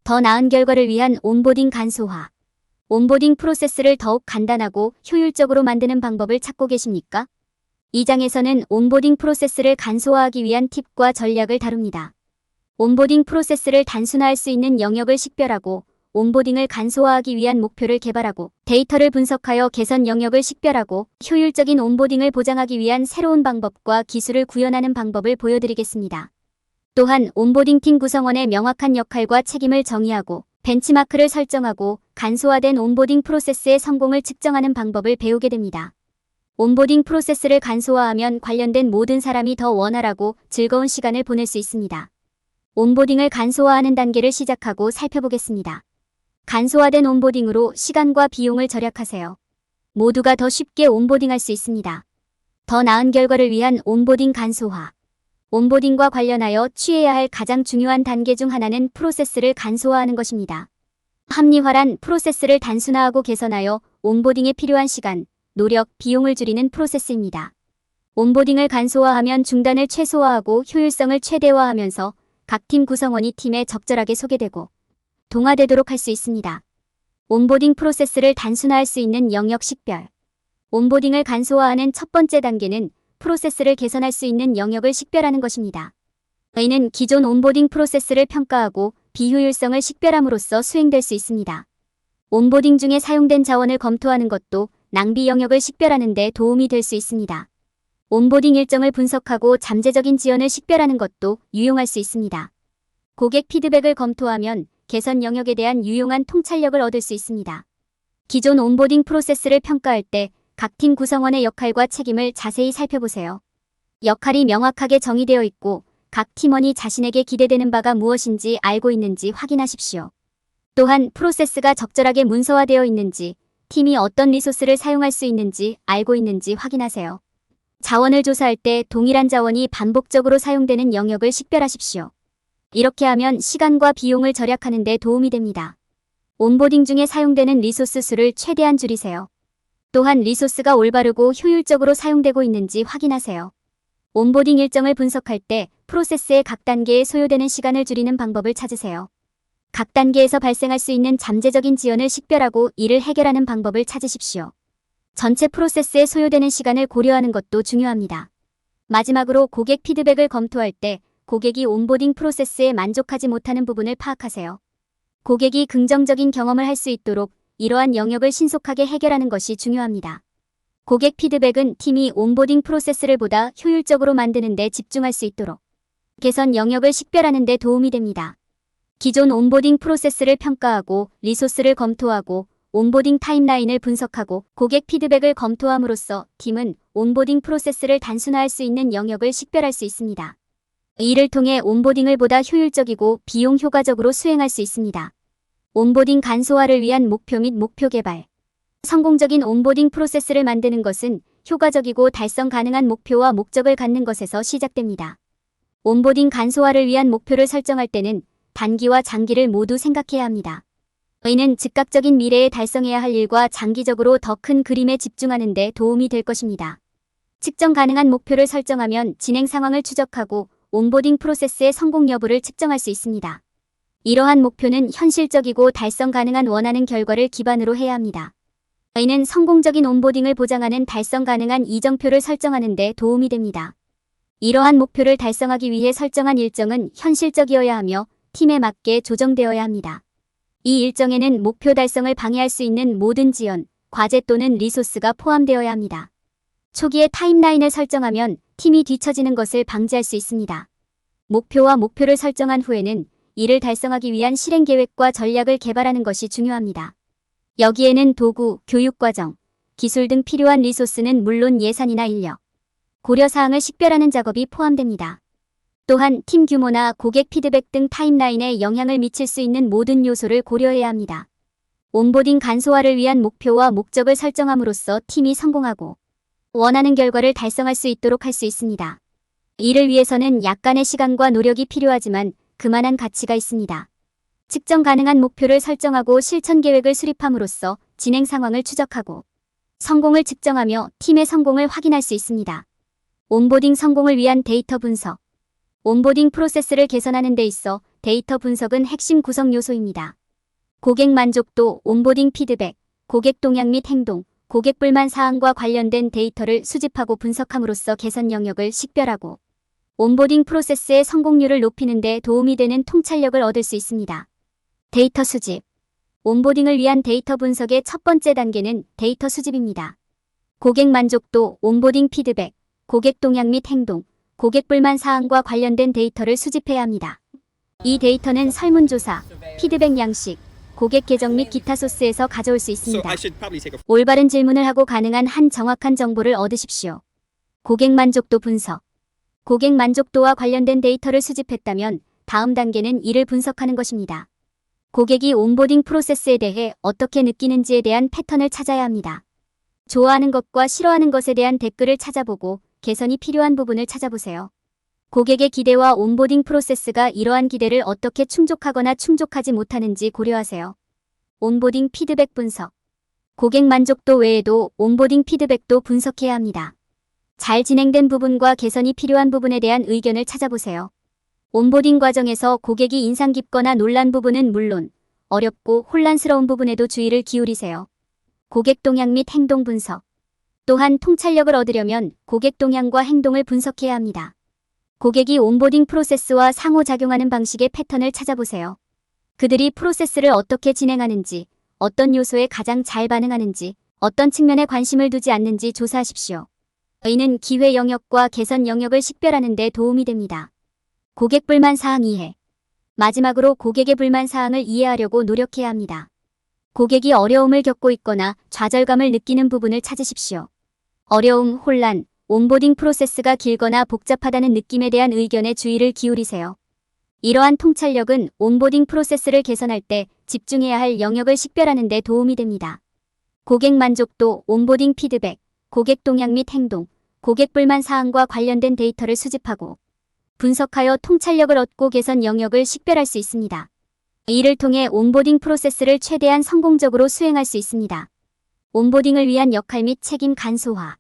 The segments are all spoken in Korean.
더 나은 결과를 위한 온보딩 간소화. 온보딩 프로세스를 더욱 간단하고 효율적으로 만드는 방법을 찾고 계십니까? 이 장에서는 온보딩 프로세스를 간소화하기 위한 팁과 전략을 다룹니다. 온보딩 프로세스를 단순화할 수 있는 영역을 식별하고 온보딩을 간소화하기 위한 목표를 개발하고 데이터를 분석하여 개선 영역을 식별하고 효율적인 온보딩을 보장하기 위한 새로운 방법과 기술을 구현하는 방법을 보여드리겠습니다. 또한 온보딩 팀 구성원의 명확한 역할과 책임을 정의하고 벤치마크를 설정하고 간소화된 온보딩 프로세스의 성공을 측정하는 방법을 배우게 됩니다. 온보딩 프로세스를 간소화하면 관련된 모든 사람이 더 원활하고 즐거운 시간을 보낼 수 있습니다. 온보딩을 간소화하는 단계를 시작하고 살펴보겠습니다. 간소화된 온보딩으로 시간과 비용을 절약하세요. 모두가 더 쉽게 온보딩할 수 있습니다. 더 나은 결과를 위한 온보딩 간소화. 온보딩과 관련하여 취해야 할 가장 중요한 단계 중 하나는 프로세스를 간소화하는 것입니다. 합리화란 프로세스를 단순화하고 개선하여 온보딩에 필요한 시간, 노력, 비용을 줄이는 프로세스입니다. 온보딩을 간소화하면 중단을 최소화하고 효율성을 최대화하면서 각 팀 구성원이 팀에 적절하게 소개되고 동화되도록 할 수 있습니다. 온보딩 프로세스를 단순화할 수 있는 영역 식별. 온보딩을 간소화하는 첫 번째 단계는 프로세스를 개선할 수 있는 영역을 식별하는 것입니다. 이는 기존 온보딩 프로세스를 평가하고 비효율성을 식별함으로써 수행될 수 있습니다. 온보딩 중에 사용된 자원을 검토하는 것도 낭비 영역을 식별하는 데 도움이 될 수 있습니다. 온보딩 일정을 분석하고 잠재적인 지연을 식별하는 것도 유용할 수 있습니다. 고객 피드백을 검토하면 개선 영역에 대한 유용한 통찰력을 얻을 수 있습니다. 기존 온보딩 프로세스를 평가할 때 각 팀 구성원의 역할과 책임을 자세히 살펴보세요. 역할이 명확하게 정의되어 있고 각 팀원이 자신에게 기대되는 바가 무엇인지 알고 있는지 확인하십시오. 또한 프로세스가 적절하게 문서화되어 있는지, 팀이 어떤 리소스를 사용할 수 있는지 알고 있는지 확인하세요. 자원을 조사할 때 동일한 자원이 반복적으로 사용되는 영역을 식별하십시오. 이렇게 하면 시간과 비용을 절약하는 데 도움이 됩니다. 온보딩 중에 사용되는 리소스 수를 최대한 줄이세요. 또한 리소스가 올바르고 효율적으로 사용되고 있는지 확인하세요. 온보딩 일정을 분석할 때 프로세스의 각 단계에 소요되는 시간을 줄이는 방법을 찾으세요. 각 단계에서 발생할 수 있는 잠재적인 지연을 식별하고 이를 해결하는 방법을 찾으십시오. 전체 프로세스에 소요되는 시간을 고려하는 것도 중요합니다. 마지막으로 고객 피드백을 검토할 때 고객이 온보딩 프로세스에 만족하지 못하는 부분을 파악하세요. 고객이 긍정적인 경험을 할 수 있도록 이러한 영역을 신속하게 해결하는 것이 중요합니다. 고객 피드백은 팀이 온보딩 프로세스를 보다 효율적으로 만드는 데 집중할 수 있도록 개선 영역을 식별하는 데 도움이 됩니다. 기존 온보딩 프로세스를 평가하고 리소스를 검토하고 온보딩 타임라인을 분석하고 고객 피드백을 검토함으로써 팀은 온보딩 프로세스를 단순화할 수 있는 영역을 식별할 수 있습니다. 이를 통해 온보딩을 보다 효율적이고 비용 효과적으로 수행할 수 있습니다. 온보딩 간소화를 위한 목표 및 목표 개발. 성공적인 온보딩 프로세스를 만드는 것은 효과적이고 달성 가능한 목표와 목적을 갖는 것에서 시작됩니다. 온보딩 간소화를 위한 목표를 설정할 때는 단기와 장기를 모두 생각해야 합니다. 이는 즉각적인 미래에 달성해야 할 일과 장기적으로 더 큰 그림에 집중하는 데 도움이 될 것입니다. 측정 가능한 목표를 설정하면 진행 상황을 추적하고 온보딩 프로세스의 성공 여부를 측정할 수 있습니다. 이러한 목표는 현실적이고 달성 가능한 원하는 결과를 기반으로 해야 합니다. 이는 성공적인 온보딩을 보장하는 달성 가능한 이정표를 설정하는 데 도움이 됩니다. 이러한 목표를 달성하기 위해 설정한 일정은 현실적이어야 하며 팀에 맞게 조정되어야 합니다. 이 일정에는 목표 달성을 방해할 수 있는 모든 지연, 과제 또는 리소스가 포함되어야 합니다. 초기에 타임라인을 설정하면 팀이 뒤처지는 것을 방지할 수 있습니다. 목표와 목표를 설정한 후에는 이를 달성하기 위한 실행계획과 전략을 개발하는 것이 중요합니다. 여기에는 도구, 교육과정, 기술 등 필요한 리소스는 물론 예산이나 인력, 고려사항을 식별하는 작업이 포함됩니다. 또한 팀 규모나 고객 피드백 등 타임라인에 영향을 미칠 수 있는 모든 요소를 고려해야 합니다. 온보딩 간소화를 위한 목표와 목적을 설정함으로써 팀이 성공하고 원하는 결과를 달성할 수 있도록 할 수 있습니다. 이를 위해서는 약간의 시간과 노력이 필요하지만 그만한 가치가 있습니다. 측정 가능한 목표를 설정하고 실천 계획을 수립함으로써 진행 상황을 추적하고 성공을 측정하며 팀의 성공을 확인할 수 있습니다. 온보딩 성공을 위한 데이터 분석. 온보딩 프로세스를 개선하는 데 있어 데이터 분석은 핵심 구성 요소입니다. 고객 만족도, 온보딩 피드백, 고객 동향 및 행동, 고객 불만 사항과 관련된 데이터를 수집하고 분석함으로써 개선 영역을 식별하고 온보딩 프로세스의 성공률을 높이는 데 도움이 되는 통찰력을 얻을 수 있습니다. 데이터 수집. 온보딩을 위한 데이터 분석의 첫 번째 단계는 데이터 수집입니다. 고객 만족도, 온보딩 피드백, 고객 동향 및 행동, 고객 불만 사항과 관련된 데이터를 수집해야 합니다. 이 데이터는 설문조사, 피드백 양식, 고객 계정 및 기타 소스에서 가져올 수 있습니다. 올바른 질문을 하고 가능한 한 정확한 정보를 얻으십시오. 고객 만족도 분석. 고객 만족도와 관련된 데이터를 수집했다면 다음 단계는 이를 분석하는 것입니다. 고객이 온보딩 프로세스에 대해 어떻게 느끼는지에 대한 패턴을 찾아야 합니다. 좋아하는 것과 싫어하는 것에 대한 댓글을 찾아보고 개선이 필요한 부분을 찾아보세요. 고객의 기대와 온보딩 프로세스가 이러한 기대를 어떻게 충족하거나 충족하지 못하는지 고려하세요. 온보딩 피드백 분석. 고객 만족도 외에도 온보딩 피드백도 분석해야 합니다. 잘 진행된 부분과 개선이 필요한 부분에 대한 의견을 찾아보세요. 온보딩 과정에서 고객이 인상 깊거나 놀란 부분은 물론 어렵고 혼란스러운 부분에도 주의를 기울이세요. 고객 동향 및 행동 분석. 또한 통찰력을 얻으려면 고객 동향과 행동을 분석해야 합니다. 고객이 온보딩 프로세스와 상호작용하는 방식의 패턴을 찾아보세요. 그들이 프로세스를 어떻게 진행하는지, 어떤 요소에 가장 잘 반응하는지, 어떤 측면에 관심을 두지 않는지 조사하십시오. 이는 기회 영역과 개선 영역을 식별하는 데 도움이 됩니다. 고객 불만 사항 이해. 마지막으로 고객의 불만 사항을 이해하려고 노력해야 합니다. 고객이 어려움을 겪고 있거나 좌절감을 느끼는 부분을 찾으십시오. 어려움, 혼란, 온보딩 프로세스가 길거나 복잡하다는 느낌에 대한 의견에 주의를 기울이세요. 이러한 통찰력은 온보딩 프로세스를 개선할 때 집중해야 할 영역을 식별하는 데 도움이 됩니다. 고객 만족도, 온보딩 피드백, 고객 동향 및 행동, 고객 불만 사항과 관련된 데이터를 수집하고 분석하여 통찰력을 얻고 개선 영역을 식별할 수 있습니다. 이를 통해 온보딩 프로세스를 최대한 성공적으로 수행할 수 있습니다. 온보딩을 위한 역할 및 책임 간소화.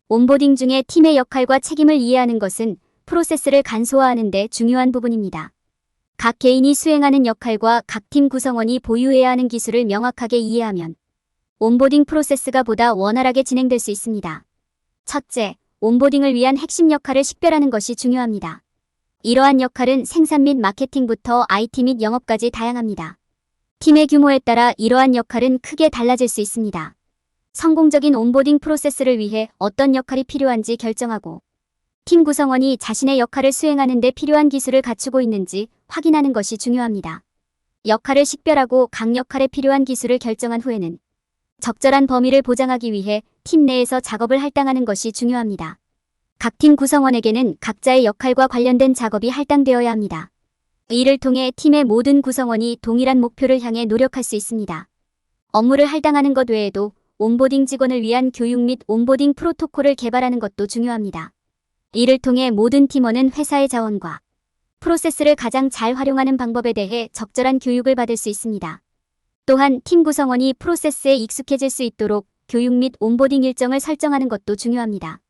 온보딩 중에 팀의 역할과 책임을 이해하는 것은 프로세스를 간소화하는 데 중요한 부분입니다. 각 개인이 수행하는 역할과 각 팀 구성원이 보유해야 하는 기술을 명확하게 이해하면 온보딩 프로세스가 보다 원활하게 진행될 수 있습니다. 첫째, 온보딩을 위한 핵심 역할을 식별하는 것이 중요합니다. 이러한 역할은 생산 및 마케팅부터 IT 및 영업까지 다양합니다. 팀의 규모에 따라 이러한 역할은 크게 달라질 수 있습니다. 성공적인 온보딩 프로세스를 위해 어떤 역할이 필요한지 결정하고 팀 구성원이 자신의 역할을 수행하는 데 필요한 기술을 갖추고 있는지 확인하는 것이 중요합니다. 역할을 식별하고 각 역할에 필요한 기술을 결정한 후에는 적절한 범위를 보장하기 위해 팀 내에서 작업을 할당하는 것이 중요합니다. 각 팀 구성원에게는 각자의 역할과 관련된 작업이 할당되어야 합니다. 이를 통해 팀의 모든 구성원이 동일한 목표를 향해 노력할 수 있습니다. 업무를 할당하는 것 외에도 온보딩 직원을 위한 교육 및 온보딩 프로토콜을 개발하는 것도 중요합니다. 이를 통해 모든 팀원은 회사의 자원과 프로세스를 가장 잘 활용하는 방법에 대해 적절한 교육을 받을 수 있습니다. 또한 팀 구성원이 프로세스에 익숙해질 수 있도록 교육 및 온보딩 일정을 설정하는 것도 중요합니다.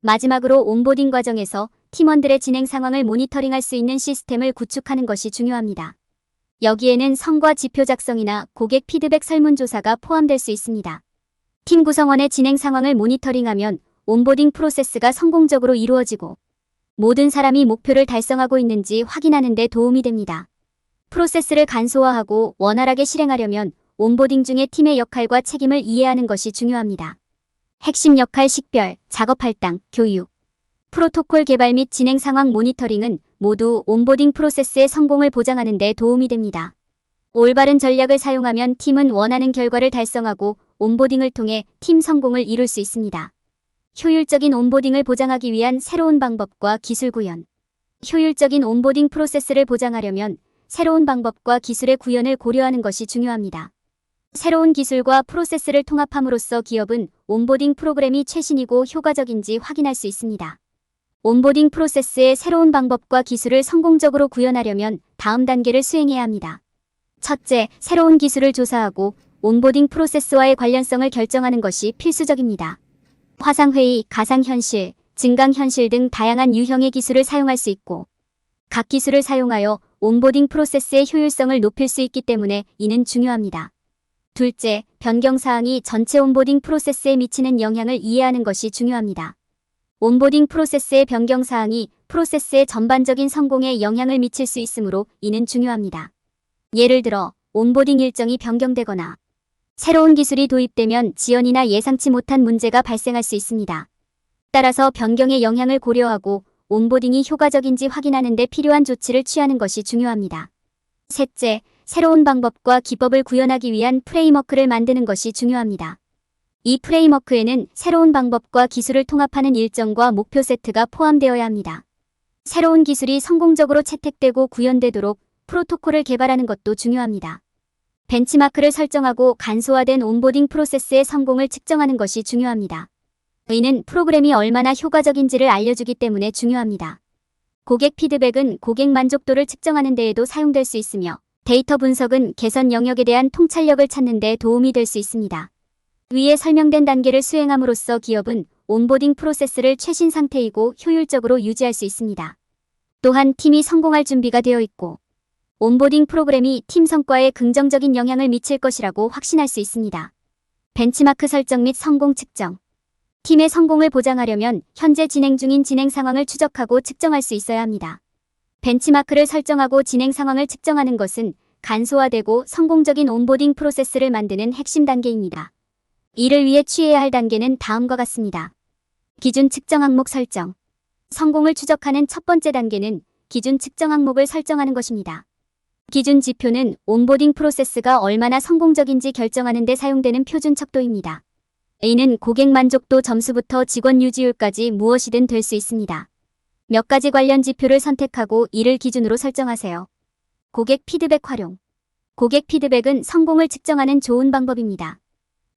마지막으로 온보딩 과정에서 팀원들의 진행 상황을 모니터링할 수 있는 시스템을 구축하는 것이 중요합니다. 여기에는 성과 지표 작성이나 고객 피드백 설문조사가 포함될 수 있습니다. 팀 구성원의 진행 상황을 모니터링하면 온보딩 프로세스가 성공적으로 이루어지고 모든 사람이 목표를 달성하고 있는지 확인하는 데 도움이 됩니다. 프로세스를 간소화하고 원활하게 실행하려면 온보딩 중의 팀의 역할과 책임을 이해하는 것이 중요합니다. 핵심 역할 식별, 작업 할당, 교육, 프로토콜 개발 및 진행 상황 모니터링은 모두 온보딩 프로세스의 성공을 보장하는 데 도움이 됩니다. 올바른 전략을 사용하면 팀은 원하는 결과를 달성하고 온보딩을 통해 팀 성공을 이룰 수 있습니다. 효율적인 온보딩을 보장하기 위한 새로운 방법과 기술 구현. 효율적인 온보딩 프로세스를 보장하려면 새로운 방법과 기술의 구현을 고려하는 것이 중요합니다. 새로운 기술과 프로세스를 통합함으로써 기업은 온보딩 프로그램이 최신이고 효과적인지 확인할 수 있습니다. 온보딩 프로세스의 새로운 방법과 기술을 성공적으로 구현하려면 다음 단계를 수행해야 합니다. 첫째, 새로운 기술을 조사하고 온보딩 프로세스와의 관련성을 결정하는 것이 필수적입니다. 화상회의, 가상현실, 증강현실 등 다양한 유형의 기술을 사용할 수 있고 각 기술을 사용하여 온보딩 프로세스의 효율성을 높일 수 있기 때문에 이는 중요합니다. 둘째, 변경사항이 전체 온보딩 프로세스에 미치는 영향을 이해하는 것이 중요합니다. 온보딩 프로세스의 변경사항이 프로세스의 전반적인 성공에 영향을 미칠 수 있으므로 이는 중요합니다. 예를 들어, 온보딩 일정이 변경되거나 새로운 기술이 도입되면 지연이나 예상치 못한 문제가 발생할 수 있습니다. 따라서 변경의 영향을 고려하고 온보딩이 효과적인지 확인하는 데 필요한 조치를 취하는 것이 중요합니다. 셋째, 새로운 방법과 기법을 구현하기 위한 프레임워크를 만드는 것이 중요합니다. 이 프레임워크에는 새로운 방법과 기술을 통합하는 일정과 목표 세트가 포함되어야 합니다. 새로운 기술이 성공적으로 채택되고 구현되도록 프로토콜을 개발하는 것도 중요합니다. 벤치마크를 설정하고 간소화된 온보딩 프로세스의 성공을 측정하는 것이 중요합니다. 이는 프로그램이 얼마나 효과적인지를 알려주기 때문에 중요합니다. 고객 피드백은 고객 만족도를 측정하는 데에도 사용될 수 있으며 데이터 분석은 개선 영역에 대한 통찰력을 찾는 데 도움이 될 수 있습니다. 위에 설명된 단계를 수행함으로써 기업은 온보딩 프로세스를 최신 상태이고 효율적으로 유지할 수 있습니다. 또한 팀이 성공할 준비가 되어 있고 온보딩 프로그램이 팀 성과에 긍정적인 영향을 미칠 것이라고 확신할 수 있습니다. 벤치마크 설정 및 성공 측정. 팀의 성공을 보장하려면 현재 진행 중인 진행 상황을 추적하고 측정할 수 있어야 합니다. 벤치마크를 설정하고 진행 상황을 측정하는 것은 간소화되고 성공적인 온보딩 프로세스를 만드는 핵심 단계입니다. 이를 위해 취해야 할 단계는 다음과 같습니다. 기준 측정 항목 설정. 성공을 추적하는 첫 번째 단계는 기준 측정 항목을 설정하는 것입니다. 기준 지표는 온보딩 프로세스가 얼마나 성공적인지 결정하는 데 사용되는 표준 척도입니다. 이는 고객 만족도 점수부터 직원 유지율까지 무엇이든 될 수 있습니다. 몇 가지 관련 지표를 선택하고 이를 기준으로 설정하세요. 고객 피드백 활용. 고객 피드백은 성공을 측정하는 좋은 방법입니다.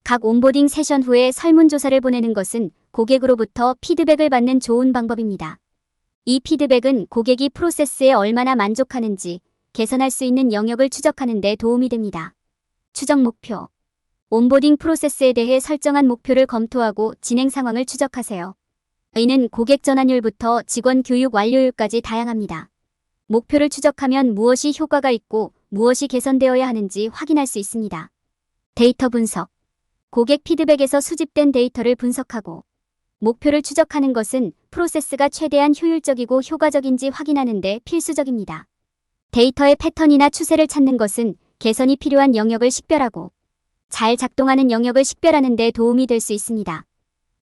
각 온보딩 세션 후에 설문조사를 보내는 것은 고객으로부터 피드백을 받는 좋은 방법입니다. 이 피드백은 고객이 프로세스에 얼마나 만족하는지 개선할 수 있는 영역을 추적하는 데 도움이 됩니다. 추적 목표. 온보딩 프로세스에 대해 설정한 목표를 검토하고 진행 상황을 추적하세요. 이는 고객 전환율부터 직원 교육 완료율까지 다양합니다. 목표를 추적하면 무엇이 효과가 있고 무엇이 개선되어야 하는지 확인할 수 있습니다. 데이터 분석. 고객 피드백에서 수집된 데이터를 분석하고 목표를 추적하는 것은 프로세스가 최대한 효율적이고 효과적인지 확인하는 데 필수적입니다. 데이터의 패턴이나 추세를 찾는 것은 개선이 필요한 영역을 식별하고 잘 작동하는 영역을 식별하는 데 도움이 될 수 있습니다.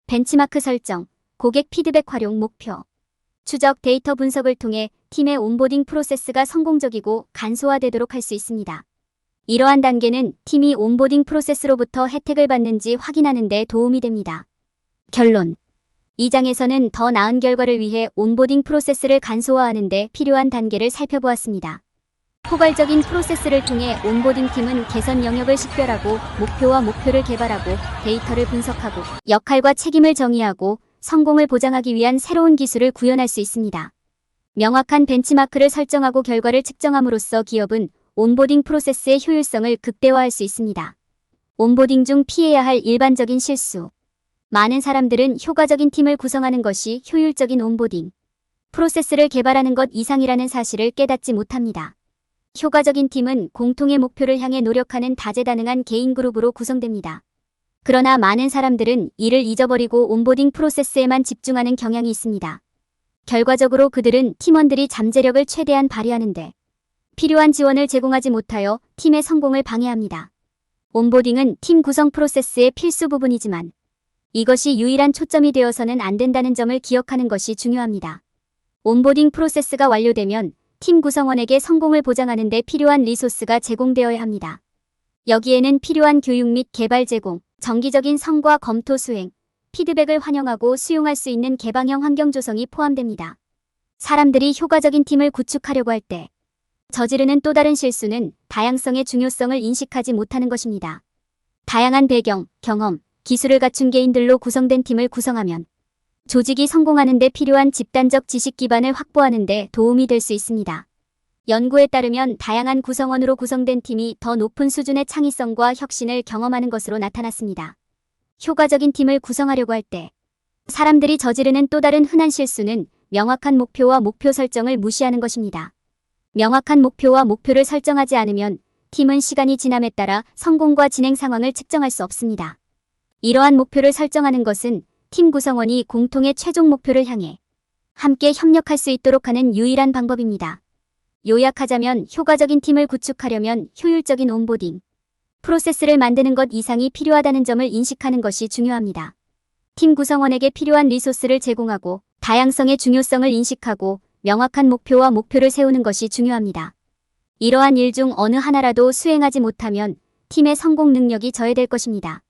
벤치마크 설정, 고객 피드백 활용 목표. 추적 데이터 분석을 통해 팀의 온보딩 프로세스가 성공적이고 간소화되도록 할 수 있습니다. 이러한 단계는 팀이 온보딩 프로세스로부터 혜택을 받는지 확인하는 데 도움이 됩니다. 결론. 이 장에서는 더 나은 결과를 위해 온보딩 프로세스를 간소화하는 데 필요한 단계를 살펴보았습니다. 포괄적인 프로세스를 통해 온보딩 팀은 개선 영역을 식별하고 목표와 목표를 개발하고 데이터를 분석하고 역할과 책임을 정의하고 성공을 보장하기 위한 새로운 기술을 구현할 수 있습니다. 명확한 벤치마크를 설정하고 결과를 측정함으로써 기업은 온보딩 프로세스의 효율성을 극대화할 수 있습니다. 온보딩 중 피해야 할 일반적인 실수. 많은 사람들은 효과적인 팀을 구성하는 것이 효율적인 온보딩 프로세스를 개발하는 것 이상이라는 사실을 깨닫지 못합니다. 효과적인 팀은 공통의 목표를 향해 노력하는 다재다능한 개인 그룹으로 구성됩니다. 그러나 많은 사람들은 이를 잊어버리고 온보딩 프로세스에만 집중하는 경향이 있습니다. 결과적으로 그들은 팀원들이 잠재력을 최대한 발휘하는데 필요한 지원을 제공하지 못하여 팀의 성공을 방해합니다. 온보딩은 팀 구성 프로세스의 필수 부분이지만 이것이 유일한 초점이 되어서는 안 된다는 점을 기억하는 것이 중요합니다. 온보딩 프로세스가 완료되면 팀 구성원에게 성공을 보장하는 데 필요한 리소스가 제공되어야 합니다. 여기에는 필요한 교육 및 개발 제공, 정기적인 성과 검토 수행, 피드백을 환영하고 수용할 수 있는 개방형 환경 조성이 포함됩니다. 사람들이 효과적인 팀을 구축하려고 할 때 저지르는 또 다른 실수는 다양성의 중요성을 인식하지 못하는 것입니다. 다양한 배경, 경험, 기술을 갖춘 개인들로 구성된 팀을 구성하면 조직이 성공하는 데 필요한 집단적 지식 기반을 확보하는 데 도움이 될 수 있습니다. 연구에 따르면 다양한 구성원으로 구성된 팀이 더 높은 수준의 창의성과 혁신을 경험하는 것으로 나타났습니다. 효과적인 팀을 구성하려고 할 때 사람들이 저지르는 또 다른 흔한 실수는 명확한 목표와 목표 설정을 무시하는 것입니다. 명확한 목표와 목표를 설정하지 않으면 팀은 시간이 지남에 따라 성공과 진행 상황을 측정할 수 없습니다. 이러한 목표를 설정하는 것은 팀 구성원이 공통의 최종 목표를 향해 함께 협력할 수 있도록 하는 유일한 방법입니다. 요약하자면 효과적인 팀을 구축하려면 효율적인 온보딩 프로세스를 만드는 것 이상이 필요하다는 점을 인식하는 것이 중요합니다. 팀 구성원에게 필요한 리소스를 제공하고 다양성의 중요성을 인식하고 명확한 목표와 목표를 세우는 것이 중요합니다. 이러한 일 중 어느 하나라도 수행하지 못하면 팀의 성공 능력이 저해될 것입니다.